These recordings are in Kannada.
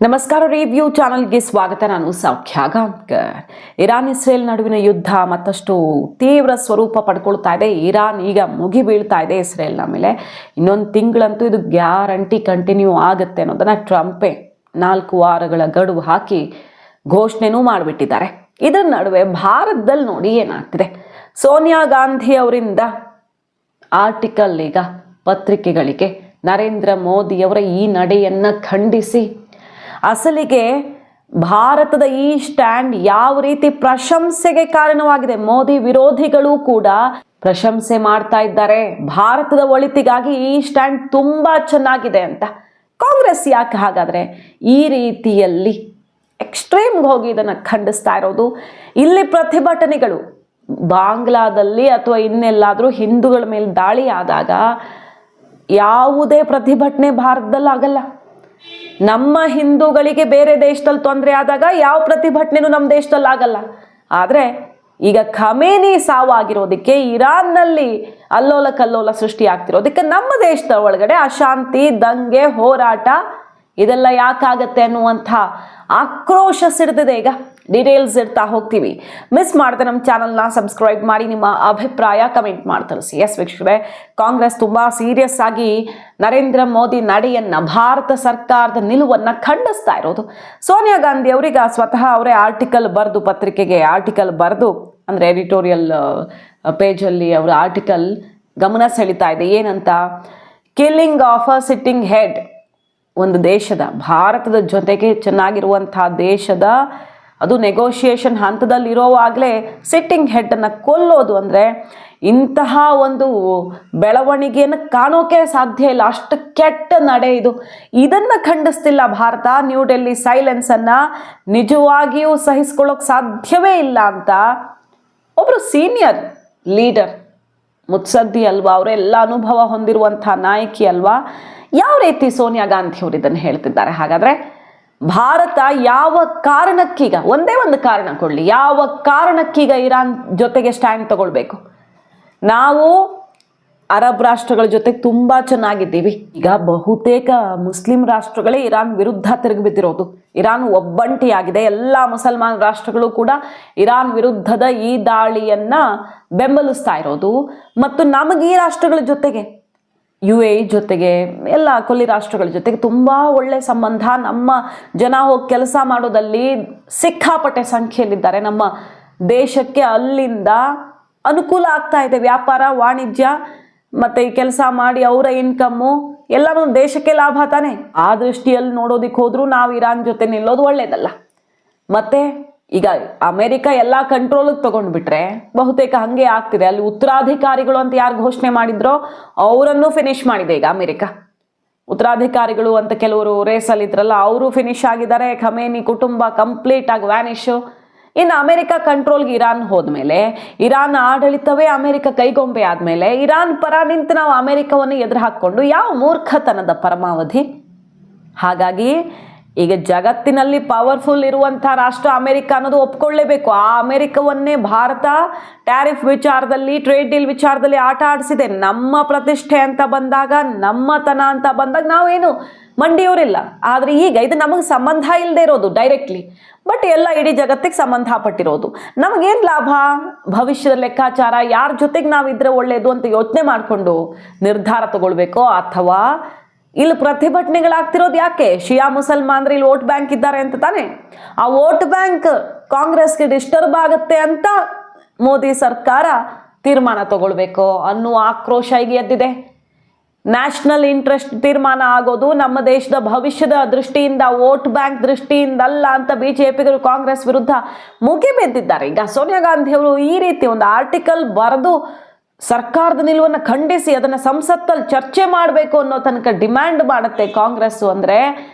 ನಮಸ್ಕಾರ. ರಿವ್ಯೂ ಚಾನಲ್ಗೆ ಸ್ವಾಗತ. ನಾನು ಸೌಖ್ಯ ಗಾಂವ್ಕರ್. ಇರಾನ್ ಇಸ್ರೇಲ್ ನಡುವಿನ ಯುದ್ಧ ಮತ್ತಷ್ಟು ತೀವ್ರ ಸ್ವರೂಪ ಪಡ್ಕೊಳ್ತಾ ಇದೆ. ಇರಾನ್ ಈಗ ಮುಗಿ ಬೀಳ್ತಾ ಇದೆ ಇಸ್ರೇಲ್ನ ಮೇಲೆ. ಇನ್ನೊಂದು ತಿಂಗಳಂತೂ ಇದು ಗ್ಯಾರಂಟಿ ಕಂಟಿನ್ಯೂ ಆಗುತ್ತೆ ಅನ್ನೋದನ್ನ ಟ್ರಂಪೇ 4 ವಾರಗಳ ಗಡುವು ಹಾಕಿ ಘೋಷಣೆನೂ ಮಾಡಿಬಿಟ್ಟಿದ್ದಾರೆ. ಇದರ ನಡುವೆ ಭಾರತದಲ್ಲಿ ನೋಡಿ ಏನಾಗ್ತಿದೆ. ಸೋನಿಯಾ ಗಾಂಧಿ ಅವರಿಂದ ಆರ್ಟಿಕಲ್ ಈಗ ಪತ್ರಿಕೆಗಳಿಗೆ ನರೇಂದ್ರ ಮೋದಿಯವರ ಈ ನಡೆಯನ್ನು ಖಂಡಿಸಿ ಅಸಲಿಗೆ ಭಾರತದ ಈ ಸ್ಟ್ಯಾಂಡ್ ಯಾವ ರೀತಿ ಪ್ರಶಂಸೆಗೆ ಕಾರಣವಾಗಿದೆ. ಮೋದಿ ವಿರೋಧಿಗಳು ಕೂಡ ಪ್ರಶಂಸೆ ಮಾಡ್ತಾ ಇದ್ದಾರೆ. ಭಾರತದ ಒಳಿತಿಗಾಗಿ ಈ ಸ್ಟ್ಯಾಂಡ್ ತುಂಬಾ ಚೆನ್ನಾಗಿದೆ ಅಂತ. ಕಾಂಗ್ರೆಸ್ ಯಾಕೆ ಹಾಗಾದ್ರೆ ಈ ರೀತಿಯಲ್ಲಿ ಎಕ್ಸ್ಟ್ರೀಮ್ಗೆ ಹೋಗಿ ಇದನ್ನು ಖಂಡಿಸ್ತಾ ಇರೋದು? ಇಲ್ಲಿ ಪ್ರತಿಭಟನೆಗಳು ಬಾಂಗ್ಲಾದಲ್ಲಿ ಅಥವಾ ಇನ್ನೆಲ್ಲಾದರೂ ಹಿಂದೂಗಳ ಮೇಲೆ ದಾಳಿ ಆದಾಗ ಯಾವುದೇ ಪ್ರತಿಭಟನೆ ಭಾರತದಲ್ಲಿ ಆಗಲ್ಲ. ನಮ್ಮ ಹಿಂದೂಗಳಿಗೆ ಬೇರೆ ದೇಶದಲ್ಲಿ ತೊಂದರೆ ಆದಾಗ ಯಾವ ಪ್ರತಿಭಟನೆನೂ ನಮ್ಮ ದೇಶದಲ್ಲಿ ಆಗಲ್ಲ. ಆದರೆ ಈಗ ಖಮೇನಿ ಸಾವಾಗಿರೋದಕ್ಕೆ, ಇರಾನ್ನಲ್ಲಿ ಅಲ್ಲೋಲ ಕಲ್ಲೋಲ ಸೃಷ್ಟಿ ಆಗ್ತಿರೋದಕ್ಕೆ ನಮ್ಮ ದೇಶದ ಒಳಗಡೆ ಅಶಾಂತಿ, ದಂಗೆ, ಹೋರಾಟ ಇದೆಲ್ಲ ಯಾಕಾಗತ್ತೆ ಅನ್ನುವಂಥ ಆಕ್ರೋಶ ಸಿಡ್ದಿದೆ. ಈಗ ಡೀಟೇಲ್ಸ್ ಇಡ್ತಾ ಹೋಗ್ತೀವಿ. ಮಿಸ್ ಮಾಡದೆ ನಮ್ಮ ಚಾನಲ್ನ ಸಬ್ಸ್ಕ್ರೈಬ್ ಮಾಡಿ, ನಿಮ್ಮ ಅಭಿಪ್ರಾಯ ಕಮೆಂಟ್ ಮಾಡಿ ತಿಳಿಸಿ. ಎಸ್ ವೀಕ್ಷಕರೇ, ಕಾಂಗ್ರೆಸ್ ತುಂಬಾ ಸೀರಿಯಸ್ ಆಗಿ ನರೇಂದ್ರ ಮೋದಿ ನಡೆಯನ್ನ, ಭಾರತ ಸರ್ಕಾರದ ನಿಲುವನ್ನು ಖಂಡಿಸ್ತಾ ಇರೋದು. ಸೋನಿಯಾ ಗಾಂಧಿ ಅವರಿಗೆ ಸ್ವತಃ ಅವರೇ ಆರ್ಟಿಕಲ್ ಬರೆದು, ಪತ್ರಿಕೆಗೆ ಆರ್ಟಿಕಲ್ ಬರೆದು, ಅಂದರೆ ಎಡಿಟೋರಿಯಲ್ ಪೇಜಲ್ಲಿ ಅವರ ಆರ್ಟಿಕಲ್ ಗಮನ ಸೆಳೀತಾ ಇದೆ. ಏನಂತ? Killing of a sitting head. ಒಂದು ದೇಶದ, ಭಾರತದ ಜೊತೆಗೆ ಚೆನ್ನಾಗಿರುವಂತಹ ದೇಶದ, ಅದು ನೆಗೋಷಿಯೇಷನ್ ಹಂತದಲ್ಲಿರೋವಾಗಲೇ ಸಿಟ್ಟಿಂಗ್ ಹೆಡ್ಡನ್ನು ಕೊಲ್ಲೋದು ಅಂದರೆ ಇಂತಹ ಒಂದು ಬೆಳವಣಿಗೆಯನ್ನು ಕಾಣೋಕೆ ಸಾಧ್ಯ ಇಲ್ಲ. ಅಷ್ಟು ಕೆಟ್ಟ ನಡೆ ಇದು. ಇದನ್ನು ಖಂಡಿಸ್ತಿಲ್ಲ ಭಾರತ. ನ್ಯೂ ಡೆಲ್ಲಿ ಸೈಲೆನ್ಸನ್ನು ನಿಜವಾಗಿಯೂ ಸಹಿಸ್ಕೊಳ್ಳೋಕೆ ಸಾಧ್ಯವೇ ಇಲ್ಲ ಅಂತ ಒಬ್ಬರು ಸೀನಿಯರ್ ಲೀಡರ್, ಮುತ್ಸದ್ದಿ ಅಲ್ವಾ, ಅವರೆಲ್ಲ ಅನುಭವ ಹೊಂದಿರುವಂಥ ನಾಯಕಿ ಅಲ್ವಾ, ಯಾವ ರೀತಿ ಸೋನಿಯಾ ಗಾಂಧಿ ಅವರು ಇದನ್ನು ಹೇಳ್ತಿದ್ದಾರೆ? ಹಾಗಾದರೆ ಭಾರತ ಯಾವ ಕಾರಣಕ್ಕೀಗ, ಒಂದೇ ಒಂದು ಕಾರಣ ಕೊಡಲಿ, ಯಾವ ಕಾರಣಕ್ಕೀಗ ಇರಾನ್ ಜೊತೆಗೆ ಸ್ಟ್ಯಾಂಡ್ ತಗೊಳ್ಬೇಕು? ನಾವು ಅರಬ್ ರಾಷ್ಟ್ರಗಳ ಜೊತೆ ತುಂಬ ಚೆನ್ನಾಗಿದ್ದೀವಿ. ಈಗ ಬಹುತೇಕ ಮುಸ್ಲಿಂ ರಾಷ್ಟ್ರಗಳೇ ಇರಾನ್ ವಿರುದ್ಧ ತಿರುಗಿಬಿದ್ದಿರೋದು. ಇರಾನ್ ಒಬ್ಬಂಟಿಯಾಗಿದೆ. ಎಲ್ಲ ಮುಸಲ್ಮಾನ್ ರಾಷ್ಟ್ರಗಳು ಕೂಡ ಇರಾನ್ ವಿರುದ್ಧದ ಈ ದಾಳಿಯನ್ನು ಬೆಂಬಲಿಸ್ತಾ ಇರೋದು. ಮತ್ತು ನಮಗೆ ಈ ರಾಷ್ಟ್ರಗಳ ಜೊತೆಗೆ, UAE ಜೊತೆಗೆ, ಎಲ್ಲ ಕೊಲ್ಲಿ ರಾಷ್ಟ್ರಗಳ ಜೊತೆಗೆ ತುಂಬ ಒಳ್ಳೆ ಸಂಬಂಧ. ನಮ್ಮ ಜನ ಹೋಗಿ ಕೆಲಸ ಮಾಡೋದಲ್ಲಿ ಸಿಕ್ಕಾಪಟ್ಟೆ ಸಂಖ್ಯೆಯಲ್ಲಿದ್ದಾರೆ. ನಮ್ಮ ದೇಶಕ್ಕೆ ಅಲ್ಲಿಂದ ಅನುಕೂಲ ಆಗ್ತಾ ಇದೆ. ವ್ಯಾಪಾರ, ವಾಣಿಜ್ಯ ಮತ್ತು ಈ ಕೆಲಸ ಮಾಡಿ ಅವರ ಇನ್ಕಮ್ಮು ಎಲ್ಲನೂ ದೇಶಕ್ಕೆ ಲಾಭ ತಾನೆ. ಆ ದೃಷ್ಟಿಯಲ್ಲಿ ನೋಡೋದಕ್ಕೆ ಹೋದರೂ ನಾವು ಇರಾನ್ ಜೊತೆ ನಿಲ್ಲೋದು ಒಳ್ಳೆಯದಲ್ಲ. ಮತ್ತು ಈಗ ಅಮೆರಿಕ ಎಲ್ಲ ಕಂಟ್ರೋಲಿಗೆ ತೊಗೊಂಡ್ಬಿಟ್ರೆ ಬಹುತೇಕ ಹಾಗೆ ಆಗ್ತಿದೆ. ಅಲ್ಲಿ ಉತ್ತರಾಧಿಕಾರಿಗಳು ಅಂತ ಯಾರು ಘೋಷಣೆ ಮಾಡಿದ್ರೋ ಅವರನ್ನು ಫಿನಿಶ್ ಮಾಡಿದೆ ಈಗ ಅಮೆರಿಕ. ಉತ್ತರಾಧಿಕಾರಿಗಳು ಅಂತ ಕೆಲವರು ರೇಸಲ್ಲಿದ್ರಲ್ಲ, ಅವರು ಫಿನಿಶ್ ಆಗಿದ್ದಾರೆ. ಖಮೇನಿ ಕುಟುಂಬ ಕಂಪ್ಲೀಟ್ ಆಗಿ ವ್ಯಾನಿಶು. ಇನ್ನು ಅಮೆರಿಕ ಕಂಟ್ರೋಲ್ಗೆ ಇರಾನ್ ಹೋದ್ಮೇಲೆ, ಇರಾನ್ ಆಡಳಿತವೇ ಅಮೆರಿಕ ಕೈಗೊಂಬೆ ಆದಮೇಲೆ ಇರಾನ್ ಪರ ನಿಂತು ನಾವು ಅಮೆರಿಕವನ್ನು ಎದುರು ಹಾಕ್ಕೊಂಡು ಯಾವ ಮೂರ್ಖತನದ ಪರಮಾವಧಿ. ಹಾಗಾಗಿ ಈಗ ಜಗತ್ತಿನಲ್ಲಿ ಪವರ್ಫುಲ್ ಇರುವಂಥ ರಾಷ್ಟ್ರ ಅಮೆರಿಕ ಅನ್ನೋದು ಒಪ್ಕೊಳ್ಳೇಬೇಕು. ಆ ಅಮೆರಿಕವನ್ನೇ ಭಾರತ ಟ್ಯಾರಿಫ್ ವಿಚಾರದಲ್ಲಿ, ಟ್ರೇಡ್ ಡೀಲ್ ವಿಚಾರದಲ್ಲಿ ಆಟ ಆಡಿಸಿದೆ. ನಮ್ಮ ಪ್ರತಿಷ್ಠೆ ಅಂತ ಬಂದಾಗ, ನಮ್ಮತನ ಅಂತ ಬಂದಾಗ ನಾವೇನು ಮಂಡಿಯವರಿಲ್ಲ. ಆದರೆ ಈಗ ಇದು ನಮಗೆ ಸಂಬಂಧ ಇಲ್ಲದೆ ಇರೋದು ಡೈರೆಕ್ಟ್ಲಿ, ಬಟ್ ಎಲ್ಲ ಇಡೀ ಜಗತ್ತಿಗೆ ಸಂಬಂಧಪಟ್ಟಿರೋದು. ನಮಗೇನು ಲಾಭ? ಭವಿಷ್ಯದ ಲೆಕ್ಕಾಚಾರ, ಯಾರ ಜೊತೆಗೆ ನಾವಿದ್ರೆ ಒಳ್ಳೆಯದು ಅಂತ ಯೋಚನೆ ಮಾಡಿಕೊಂಡು ನಿರ್ಧಾರ ತಗೊಳ್ಬೇಕೋ, ಅಥವಾ ಇಲ್ಲಿ ಪ್ರತಿಭಟನೆಗಳಾಗ್ತಿರೋದು ಯಾಕೆ? ಶಿಯಾ ಮುಸಲ್ಮಾನರು ಇಲ್ಲಿ ವೋಟ್ ಬ್ಯಾಂಕ್ ಇದ್ದಾರೆ ಅಂತ ತಾನೆ. ಆ ವೋಟ್ ಬ್ಯಾಂಕ್ ಕಾಂಗ್ರೆಸ್ಗೆ ಡಿಸ್ಟರ್ಬ್ ಆಗುತ್ತೆ ಅಂತ ಮೋದಿ ಸರ್ಕಾರ ತೀರ್ಮಾನ ತಗೊಳ್ಬೇಕು ಅನ್ನುವ ಆಕ್ರೋಶ ಈಗ ಎದ್ದಿದೆ. ನ್ಯಾಷನಲ್ ಇಂಟ್ರೆಸ್ಟ್ ತೀರ್ಮಾನ ಆಗೋದು ನಮ್ಮ ದೇಶದ ಭವಿಷ್ಯದ ದೃಷ್ಟಿಯಿಂದ, ವೋಟ್ ಬ್ಯಾಂಕ್ ದೃಷ್ಟಿಯಿಂದಲ್ಲ ಅಂತ ಬಿಜೆಪಿಗರು ಕಾಂಗ್ರೆಸ್ ವಿರುದ್ಧ ಮುಗಿಬಿದ್ದಿದ್ದಾರೆ. ಈಗ ಸೋನಿಯಾ ಗಾಂಧಿ ಅವರು ಈ ರೀತಿ ಒಂದು ಆರ್ಟಿಕಲ್ ಬರೆದು ಸರ್ಕಾರದ ನಿಲುವನ್ನು ಖಂಡಿಸಿ ಅದನ್ನು ಸಂಸತ್ತಲ್ಲಿ ಚರ್ಚೆ ಮಾಡಬೇಕು ಅನ್ನೋ ತನಕ ಡಿಮ್ಯಾಂಡ್ ಮಾಡುತ್ತೆ ಕಾಂಗ್ರೆಸ್ಸು. ಅಂದರೆ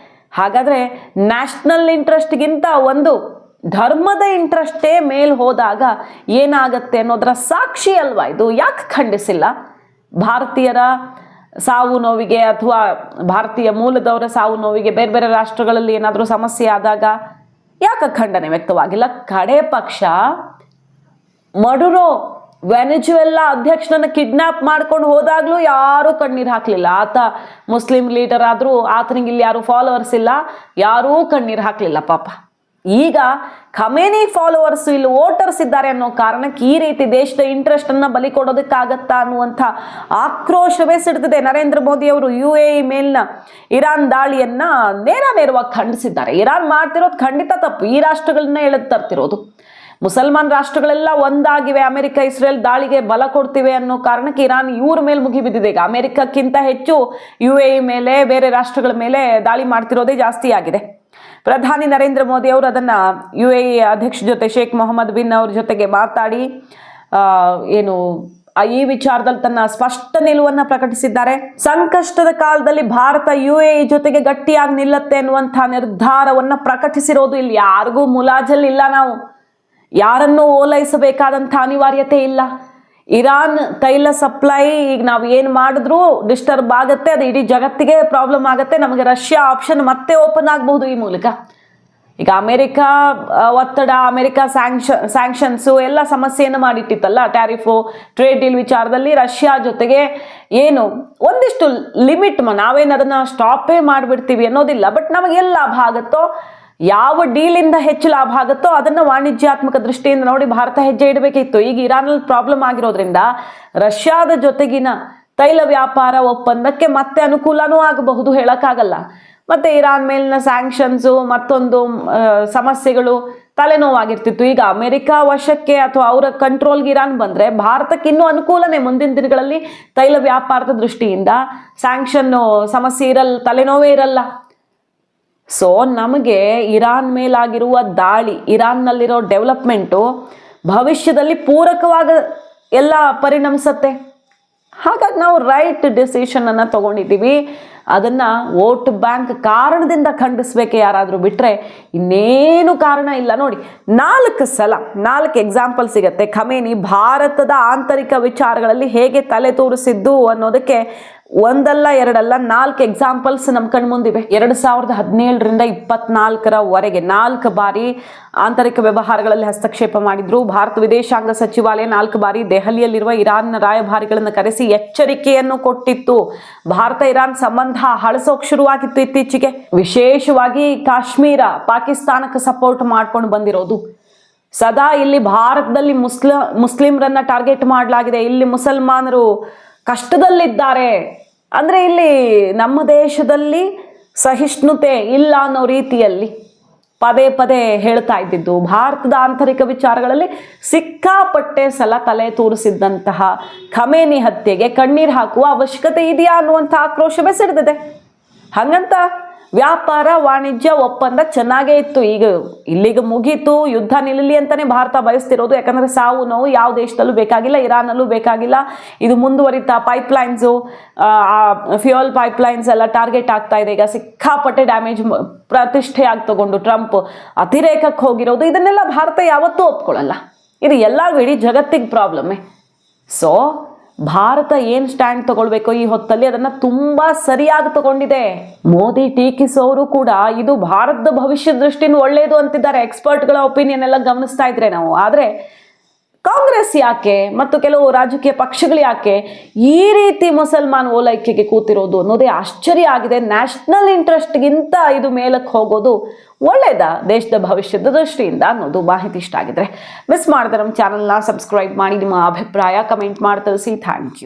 ಹಾಗಾದರೆ ನ್ಯಾಷನಲ್ ಇಂಟ್ರೆಸ್ಟ್ಗಿಂತ ಒಂದು ಧರ್ಮದ ಇಂಟ್ರೆಸ್ಟೇ ಮೇಲ್ ಹೋದಾಗ ಏನಾಗತ್ತೆ ಅನ್ನೋದರ ಸಾಕ್ಷಿ ಅಲ್ವಾ ಇದು? ಯಾಕೆ ಖಂಡಿಸಿಲ್ಲ? ಭಾರತೀಯರ ಸಾವು ನೋವಿಗೆ ಅಥವಾ ಭಾರತೀಯ ಮೂಲದವರ ಸಾವು ನೋವಿಗೆ ಬೇರೆ ಬೇರೆ ರಾಷ್ಟ್ರಗಳಲ್ಲಿ ಏನಾದರೂ ಸಮಸ್ಯೆ ಆದಾಗ ಯಾಕೆ ಖಂಡನೆ ವ್ಯಕ್ತವಾಗಿಲ್ಲ? ಕಡೆ ಪಕ್ಷ ಮಡುರೋ ವೆನೆಜುವೆಲ್ಲಾ ಅಧ್ಯಕ್ಷನನ್ನ ಕಿಡ್ನಾಪ್ ಮಾಡ್ಕೊಂಡು ಹೋದಾಗ್ಲೂ ಯಾರೂ ಕಣ್ಣೀರು ಹಾಕ್ಲಿಲ್ಲ. ಆತ ಮುಸ್ಲಿಂ ಲೀಡರ್ ಆದ್ರೂ ಆತನಿಗೆ ಇಲ್ಲಿ ಯಾರು ಫಾಲೋವರ್ಸ್ ಇಲ್ಲ, ಯಾರೂ ಕಣ್ಣೀರು ಹಾಕ್ಲಿಲ್ಲ ಪಾಪ. ಈಗ ಖಮೇನಿ ಫಾಲೋವರ್ಸ್ ಇಲ್ಲಿ ವೋಟರ್ಸ್ ಇದ್ದಾರೆ ಅನ್ನೋ ಕಾರಣಕ್ಕೆ ಈ ರೀತಿ ದೇಶದ ಇಂಟ್ರೆಸ್ಟ್ ಅನ್ನ ಬಲಿ ಕೊಡೋದಕ್ಕಾಗತ್ತಾ ಅನ್ನುವಂಥ ಆಕ್ರೋಶವೇ ಸಿಡ್ತಿದೆ. ನರೇಂದ್ರ ಮೋದಿ ಅವರು UAE ಮೇಲಿನ ಇರಾನ್ ದಾಳಿಯನ್ನ ನೇರವಾಗಿ ಖಂಡಿಸಿದ್ದಾರೆ. ಇರಾನ್ ಮಾಡ್ತಿರೋದು ಖಂಡಿತ ತಪ್ಪು, ಈ ರಾಷ್ಟ್ರಗಳನ್ನ ಎಳೆದು ತರ್ತಿರೋದು. ಮುಸಲ್ಮಾನ್ ರಾಷ್ಟ್ರಗಳೆಲ್ಲ ಒಂದಾಗಿವೆ, ಅಮೆರಿಕ ಇಸ್ರೇಲ್ ದಾಳಿಗೆ ಬಲ ಕೊಡ್ತಿವೆ ಅನ್ನೋ ಕಾರಣಕ್ಕೆ ಇರಾನ್ ಇವ್ರ ಮೇಲೆ ಮುಗಿಬಿದ್ದಿದೆ. ಈಗ ಅಮೆರಿಕಕ್ಕಿಂತ ಹೆಚ್ಚು UAE ಮೇಲೆ, ಬೇರೆ ರಾಷ್ಟ್ರಗಳ ಮೇಲೆ ದಾಳಿ ಮಾಡ್ತಿರೋದೇ ಜಾಸ್ತಿ ಆಗಿದೆ. ಪ್ರಧಾನಿ ನರೇಂದ್ರ ಮೋದಿ ಅವರು ಅದನ್ನ UAE ಅಧ್ಯಕ್ಷ ಜೊತೆ ಶೇಖ್ ಮೊಹಮ್ಮದ್ ಬಿನ್ ಅವ್ರ ಜೊತೆಗೆ ಮಾತಾಡಿ ಈ ವಿಚಾರದಲ್ಲಿ ತನ್ನ ಸ್ಪಷ್ಟ ನಿಲುವನ್ನ ಪ್ರಕಟಿಸಿದ್ದಾರೆ. ಸಂಕಷ್ಟದ ಕಾಲದಲ್ಲಿ ಭಾರತ UAE ಜೊತೆಗೆ ಗಟ್ಟಿಯಾಗಿ ನಿಲ್ಲತ್ತೆ ಅನ್ನುವಂಥ ನಿರ್ಧಾರವನ್ನ ಪ್ರಕಟಿಸಿರೋದು. ಇಲ್ಲಿ ಯಾರಿಗೂ ಮುಲಾಜಲ್ಲಿಲ್ಲ, ನಾವು ಯಾರನ್ನೂ ಓಲೈಸಬೇಕಾದಂಥ ಅನಿವಾರ್ಯತೆ ಇಲ್ಲ. ಇರಾನ್ ತೈಲ ಸಪ್ಲೈ ಈಗ ನಾವು ಏನು ಮಾಡಿದ್ರೂ ಡಿಸ್ಟರ್ಬ್ ಆಗುತ್ತೆ, ಅದು ಇಡೀ ಜಗತ್ತಿಗೆ ಪ್ರಾಬ್ಲಮ್ ಆಗುತ್ತೆ. ನಮಗೆ ರಷ್ಯಾ ಆಪ್ಷನ್ ಮತ್ತೆ ಓಪನ್ ಆಗಬಹುದು ಈ ಮೂಲಕ. ಈಗ ಅಮೆರಿಕ ಒತ್ತಡ, ಅಮೆರಿಕ ಸ್ಯಾಂಕ್ಷನ್ಸು ಎಲ್ಲ ಸಮಸ್ಯೆಯನ್ನು ಮಾಡಿಟ್ಟಿತ್ತಲ್ಲ, ಟ್ಯಾರಿಫು, ಟ್ರೇಡ್ ಡೀಲ್ ವಿಚಾರದಲ್ಲಿ ರಷ್ಯಾ ಜೊತೆಗೆ ಒಂದಿಷ್ಟು ಲಿಮಿಟ್, ನಾವೇನು ಅದನ್ನು ಸ್ಟಾಪೇ ಮಾಡಿಬಿಡ್ತೀವಿ ಅನ್ನೋದಿಲ್ಲ. ಬಟ್ ನಮಗೆಲ್ಲ ಲಾಭ ಆಗುತ್ತೋ, ಯಾವ ಡೀಲಿಂದ ಹೆಚ್ಚು ಲಾಭ ಆಗುತ್ತೋ ಅದನ್ನು ವಾಣಿಜ್ಯಾತ್ಮಕ ದೃಷ್ಟಿಯಿಂದ ನೋಡಿ ಭಾರತ ಹೆಜ್ಜೆ ಇಡಬೇಕಿತ್ತು. ಈಗ ಇರಾನಲ್ಲಿ ಪ್ರಾಬ್ಲಮ್ ಆಗಿರೋದ್ರಿಂದ ರಷ್ಯಾದ ಜೊತೆಗಿನ ತೈಲ ವ್ಯಾಪಾರ ಒಪ್ಪಂದಕ್ಕೆ ಮತ್ತೆ ಅನುಕೂಲನೂ ಆಗಬಹುದು, ಹೇಳಕ್ಕಾಗಲ್ಲ. ಮತ್ತೆ ಇರಾನ್ ಮೇಲಿನ ಸ್ಯಾಂಕ್ಷನ್ಸು ಮತ್ತೊಂದು ಸಮಸ್ಯೆಗಳು ತಲೆನೋವಾಗಿರ್ತಿತ್ತು. ಈಗ ಅಮೆರಿಕ ವಶಕ್ಕೆ ಅಥವಾ ಅವರ ಕಂಟ್ರೋಲ್ಗೆ ಇರಾನ್ ಬಂದರೆ ಭಾರತಕ್ಕೆ ಇನ್ನೂ ಅನುಕೂಲನೇ. ಮುಂದಿನ ದಿನಗಳಲ್ಲಿ ತೈಲ ವ್ಯಾಪಾರದ ದೃಷ್ಟಿಯಿಂದ ಸ್ಯಾಂಕ್ಷನ್ ಸಮಸ್ಯೆ ತಲೆನೋವೇ ಇರಲ್ಲ. ಸೊ ನಮಗೆ ಇರಾನ್ ಮೇಲಾಗಿರುವ ದಾಳಿ, ಇರಾನ್ನಲ್ಲಿರೋ ಡೆವಲಪ್ಮೆಂಟು ಭವಿಷ್ಯದಲ್ಲಿ ಪೂರಕವಾಗ ಎಲ್ಲ ಪರಿಣಮಿಸತ್ತೆ. ಹಾಗಾಗಿ ನಾವು ರೈಟ್ ಡಿಸಿಷನನ್ನು ತಗೊಂಡಿದ್ದೀವಿ. ಅದನ್ನು ವೋಟ್ ಬ್ಯಾಂಕ್ ಕಾರಣದಿಂದ ಖಂಡಿಸ್ಬೇಕೆ ಯಾರಾದರೂ, ಬಿಟ್ಟರೆ ಇನ್ನೇನು ಕಾರಣ ಇಲ್ಲ. ನೋಡಿ, 4 ಎಕ್ಸಾಂಪಲ್ ಸಿಗತ್ತೆ. ಖಮೇನಿ ಭಾರತದ ಆಂತರಿಕ ವಿಚಾರಗಳಲ್ಲಿ ಹೇಗೆ ತಲೆ ತೋರಿಸಿದ್ದು ಅನ್ನೋದಕ್ಕೆ ಒಂದಲ್ಲ ಎರಡಲ್ಲ 4 ಎಕ್ಸಾಂಪಲ್ಸ್ ನಮ್ಮ ಕಣ್ಮುಂದಿವೆ. 2017ರಿಂದ 2024ರವರೆಗೆ 4 ಬಾರಿ ಆಂತರಿಕ ವ್ಯವಹಾರಗಳಲ್ಲಿ ಹಸ್ತಕ್ಷೇಪ ಮಾಡಿದ್ರು. ಭಾರತ ವಿದೇಶಾಂಗ ಸಚಿವಾಲಯ 4 ಬಾರಿ ದೆಹಲಿಯಲ್ಲಿರುವ ಇರಾನ್ನ ರಾಯಭಾರಿಗಳನ್ನು ಕರೆಸಿ ಎಚ್ಚರಿಕೆಯನ್ನು ಕೊಟ್ಟಿತ್ತು. ಭಾರತ ಇರಾನ್ ಸಂಬಂಧ ಹಳಸೋಕ್ ಶುರುವಾಗಿತ್ತು ಇತ್ತೀಚೆಗೆ. ವಿಶೇಷವಾಗಿ ಕಾಶ್ಮೀರ ಪಾಕಿಸ್ತಾನಕ್ಕೆ ಸಪೋರ್ಟ್ ಮಾಡ್ಕೊಂಡು ಬಂದಿರೋದು. ಸದಾ ಇಲ್ಲಿ ಭಾರತದಲ್ಲಿ ಮುಸ್ಲಿಮ್ರನ್ನ ಟಾರ್ಗೆಟ್ ಮಾಡಲಾಗಿದೆ, ಇಲ್ಲಿ ಮುಸಲ್ಮಾನರು ಕಷ್ಟದಲ್ಲಿದ್ದಾರೆ ಅಂದರೆ ಇಲ್ಲಿ ನಮ್ಮ ದೇಶದಲ್ಲಿ ಸಹಿಷ್ಣುತೆ ಇಲ್ಲ ಅನ್ನೋ ರೀತಿಯಲ್ಲಿ ಪದೇ ಹೇಳ್ತಾ ಇದ್ದಿದ್ದು. ಭಾರತದ ಆಂತರಿಕ ವಿಚಾರಗಳಲ್ಲಿ ಸಿಕ್ಕಾಪಟ್ಟೆ ಸಲ ತಲೆ ತೋರಿಸಿದ್ದಂತಹ ಖಮೇನಿ ಹತ್ಯೆಗೆ ಕಣ್ಣೀರು ಹಾಕುವ ಅವಶ್ಯಕತೆ ಇದೆಯಾ ಅನ್ನುವಂಥ ಆಕ್ರೋಶವೇ ಸಿಡಿದಿದೆ. ಹಾಗಂತ ವ್ಯಾಪಾರ ವಾಣಿಜ್ಯ ಒಪ್ಪಂದ ಚೆನ್ನಾಗೇ ಇತ್ತು, ಈಗ ಇಲ್ಲಿಗೆ ಮುಗೀತು, ಯುದ್ಧ ನಿಲ್ಲಲಿ ಅಂತಾನೆ ಭಾರತ ಬಯಸ್ತಿರೋದು. ಯಾಕಂದರೆ ಸಾವು ನೋವು ಯಾವ ದೇಶದಲ್ಲೂ ಬೇಕಾಗಿಲ್ಲ, ಇರಾನಲ್ಲೂ ಬೇಕಾಗಿಲ್ಲ. ಇದು ಮುಂದುವರಿತಾ ಪೈಪ್ಲೈನ್ಸು, ಫ್ಯೂಯಲ್ ಪೈಪ್ಲೈನ್ಸ್ ಎಲ್ಲ ಟಾರ್ಗೆಟ್ ಆಗ್ತಾ ಇದೆ. ಈಗ ಸಿಕ್ಕಾಪಟ್ಟೆ ಡ್ಯಾಮೇಜ್, ಪ್ರತಿಷ್ಠೆ ಆಗಿ ತಗೊಂಡು ಟ್ರಂಪ್ ಅತಿರೇಕಕ್ಕೆ ಹೋಗಿರೋದು, ಇದನ್ನೆಲ್ಲ ಭಾರತ ಯಾವತ್ತೂ ಒಪ್ಕೊಳ್ಳಲ್ಲ. ಇದು ಎಲ್ಲರಿಗೂ ಇಡೀ ಜಗತ್ತಿಗೆ ಪ್ರಾಬ್ಲಮ್ಮೇ. ಸೊ ಭಾರತ ಏನು ಸ್ಟ್ಯಾಂಡ್ ತಗೊಳ್ಬೇಕು ಈ ಹೊತ್ತಲ್ಲಿ ಅದನ್ನು ತುಂಬ ಸರಿಯಾಗಿ ತಗೊಂಡಿದೆ. ಮೋದಿ ಟೀಕಿಸೋರು ಕೂಡ ಇದು ಭಾರತದ ಭವಿಷ್ಯ ದೃಷ್ಟಿನ ಒಳ್ಳೆಯದು ಅಂತಿದ್ದಾರೆ. ಎಕ್ಸ್ಪರ್ಟ್ಗಳ ಒಪಿನಿಯನ್ ಎಲ್ಲ ಗಮನಿಸ್ತಾ ಇದ್ರೆ ನಾವು. ಆದರೆ ಕಾಂಗ್ರೆಸ್ ಯಾಕೆ ಮತ್ತು ಕೆಲವು ರಾಜಕೀಯ ಪಕ್ಷಗಳು ಯಾಕೆ ಈ ರೀತಿ ಮುಸಲ್ಮಾನ್ ಓಲೈಕೆಗೆ ಕೂತಿರೋದು ಅನ್ನೋದೇ ಆಶ್ಚರ್ಯ ಆಗಿದೆ. ನ್ಯಾಷನಲ್ ಇಂಟ್ರೆಸ್ಟ್ಗಿಂತ ಇದು ಮೇಲಕ್ಕೆ ಹೋಗೋದು ಒಳ್ಳೆಯದಾ ದೇಶದ ಭವಿಷ್ಯದ ದೃಷ್ಟಿಯಿಂದ ಅನ್ನೋದು ಮಾಹಿತಿ ಇಷ್ಟ ಆಗಿದ್ರೆ ಮಿಸ್ ಮಾಡಿದ್ರೆ ನಮ್ಮ ಚಾನಲ್ನ ಸಬ್ಸ್ಕ್ರೈಬ್ ಮಾಡಿ, ನಿಮ್ಮ ಅಭಿಪ್ರಾಯ ಕಮೆಂಟ್ ಮಾಡಿ ತಿಳಿಸಿ. Thank you.